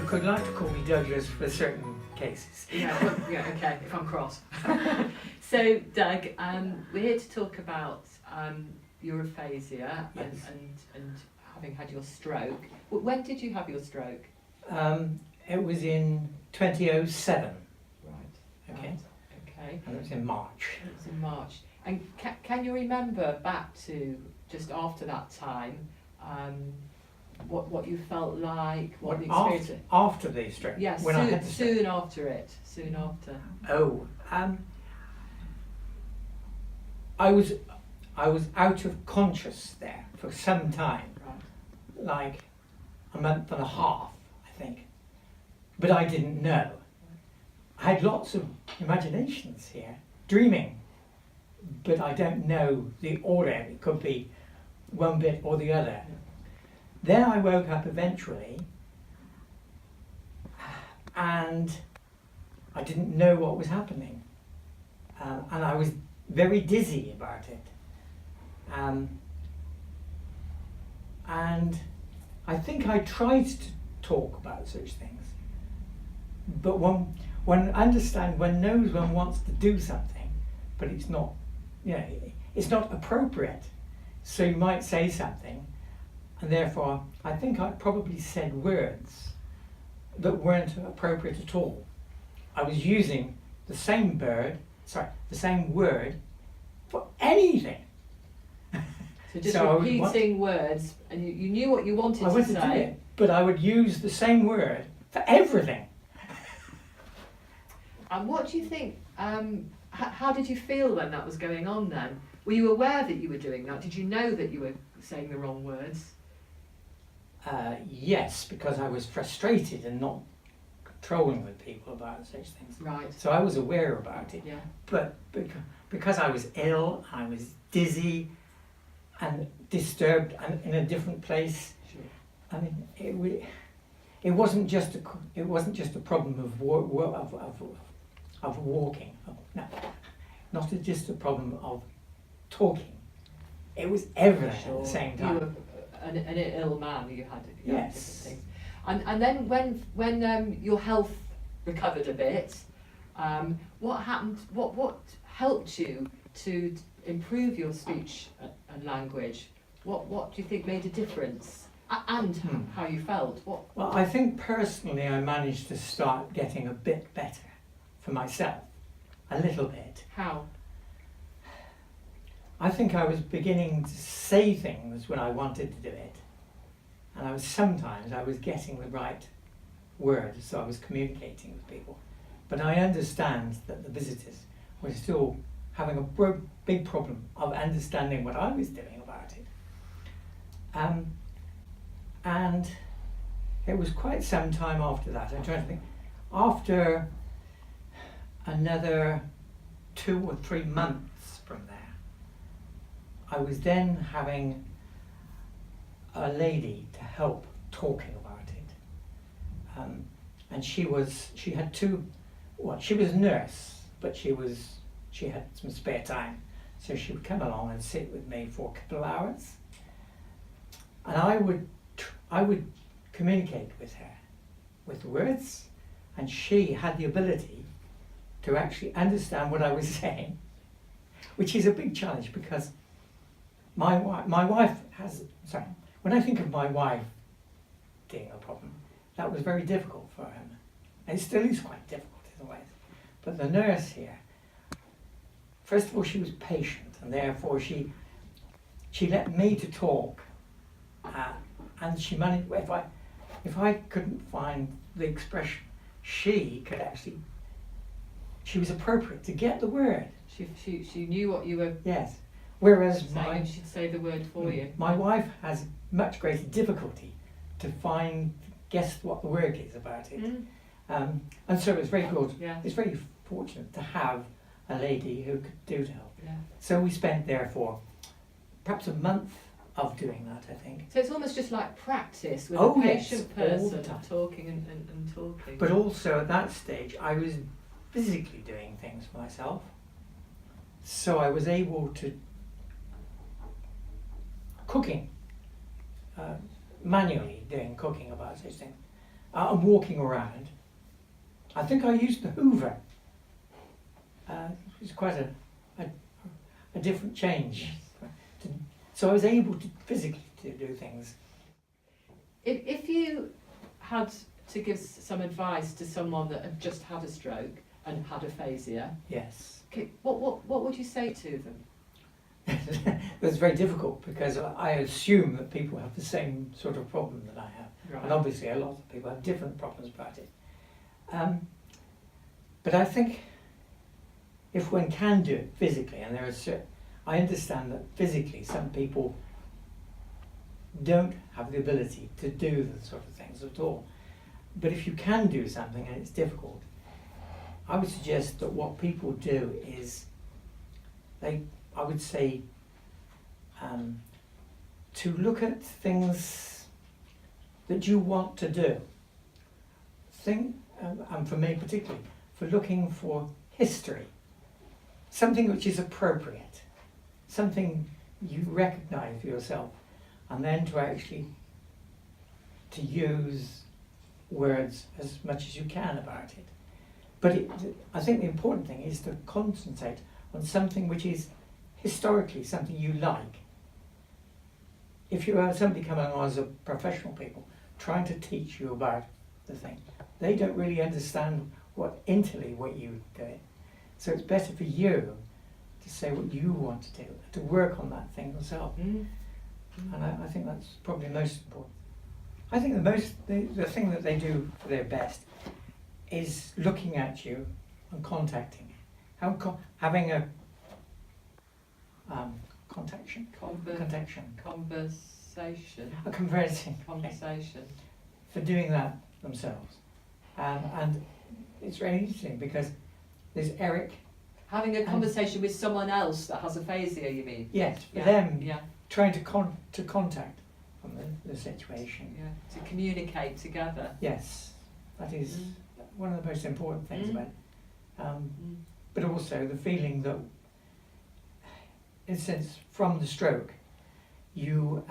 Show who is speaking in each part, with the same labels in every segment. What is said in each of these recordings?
Speaker 1: could like to call me Douglas for certain cases.
Speaker 2: Yeah, well, yeah, okay, if I'm cross. So, Doug, we're here to talk about your aphasia
Speaker 1: Yes.
Speaker 2: and having had your stroke. When did you have your stroke?
Speaker 1: It was in 2007.
Speaker 2: Right.
Speaker 1: Okay.
Speaker 2: Right, okay.
Speaker 1: And it was in March.
Speaker 2: It was in March. And can you remember back to just after that time, what you felt like, what the experience?
Speaker 1: After the stroke.
Speaker 2: Yes,
Speaker 1: when I had the stroke.
Speaker 2: soon after it. Soon after.
Speaker 1: Oh, I was out of conscious there for some time,
Speaker 2: Right.
Speaker 1: like a month and a half, I think. But I didn't know. I had lots of imaginations here, dreaming, but I don't know the order. It could be one bit or the other. Then I woke up eventually, and I didn't know what was happening, and I was very dizzy about it. And I think I tried to talk about such things, but one knows one wants to do something, but it's not, it's not appropriate. So you might say something, and therefore I think I probably said words that weren't appropriate at all. I was using the same word for anything.
Speaker 2: So just
Speaker 1: So
Speaker 2: repeating words, and you knew what you wanted
Speaker 1: I
Speaker 2: to
Speaker 1: wanted to do
Speaker 2: say.
Speaker 1: it, but I would use the same word for everything.
Speaker 2: And what do you think? How did you feel when that was going on? Then were you aware that you were doing that? Did you know that you were saying the wrong words?
Speaker 1: Yes, because I was frustrated and not controlling with people about such things.
Speaker 2: Right.
Speaker 1: So I was aware about it.
Speaker 2: Yeah.
Speaker 1: But because I was ill, I was dizzy and disturbed and in a different place.
Speaker 2: Sure.
Speaker 1: I mean, it wasn't just a problem of walking. No, not just a problem of talking. It was everything at the same time.
Speaker 2: You were an ill man. You had
Speaker 1: Yes.
Speaker 2: different things. And then when your health recovered a bit, what happened? What helped you to improve your speech and language? What do you think made a difference? And how you felt?
Speaker 1: Well, I think personally I managed to start getting a bit better for myself, a little bit.
Speaker 2: How?
Speaker 1: I think I was beginning to say things when I wanted to do it, and sometimes I was getting the right words, so I was communicating with people. But I understand that the visitors were still having a big problem of understanding what I was doing about it. And it was quite some time after that. I'm trying to think. After another 2 or 3 months from there, I was then having a lady to help talking about it. And she had she was a nurse, but she had some spare time. So she would come along and sit with me for a couple of hours. And I would communicate with her with words, and she had the ability to actually understand what I was saying, which is a big challenge because my wife when I think of my wife being a problem, that was very difficult for her. And it still is quite difficult in a way. But the nurse here, first of all, she was patient, and therefore she let me to talk, and she managed. If I couldn't find the expression, she could actually. She was appropriate to get the word.
Speaker 2: She knew what you were.
Speaker 1: Yes. Whereas
Speaker 2: saying, she'd say the word for you.
Speaker 1: My wife has much greater difficulty to guess what the word is about it. And so it's very good.
Speaker 2: Yeah.
Speaker 1: It's very fortunate to have a lady who could do to help.
Speaker 2: Yeah.
Speaker 1: So we spent there for perhaps a month of doing that, I think.
Speaker 2: So it's almost just like practice with
Speaker 1: Oh,
Speaker 2: a
Speaker 1: yes,
Speaker 2: patient
Speaker 1: all the
Speaker 2: person
Speaker 1: time.
Speaker 2: talking and talking.
Speaker 1: But also at that stage, I was physically doing things for myself. So I was able to cooking, manually doing cooking about such things. I'm walking around. I think I used the Hoover. It's quite a different change. So I was able to physically to do things.
Speaker 2: If you had to give some advice to someone that had just had a stroke and had aphasia,
Speaker 1: Yes.
Speaker 2: what would you say to them?
Speaker 1: It's very difficult because I assume that people have the same sort of problem that I have. And obviously a lot of people have different problems about it. But I think if one can do it physically, and I understand that physically some people don't have the ability to do the sort of things at all. But if you can do something and it's difficult, I would suggest that what people do is I would say to look at things that you want to do. And for me particularly, for looking for history, something which is appropriate, something you recognise for yourself, and then to actually to use words as much as you can about it. But I think the important thing is to concentrate on something which is historically something you like. If you have somebody coming on as a professional people trying to teach you about the thing, they don't really understand what you're doing. So it's better for you to say what you want to do, to work on that thing yourself. And I think that's probably most important. I think the thing that they do for their best is looking at you and contacting you. Having a conversation. A conversation. For doing that themselves. And it's very interesting because there's Eric.
Speaker 2: Having a conversation with someone else that has aphasia, you mean?
Speaker 1: Yes, for them
Speaker 2: Yeah.
Speaker 1: trying to contact from the situation.
Speaker 2: Yeah. To communicate together.
Speaker 1: Yes, that is one of the most important things about it. But also the feeling that, in a sense, from the stroke, you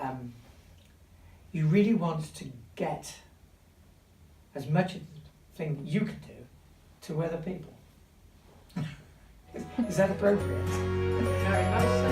Speaker 1: really want to get as much of the thing that you can do to other people. Is that appropriate?
Speaker 2: Very much so.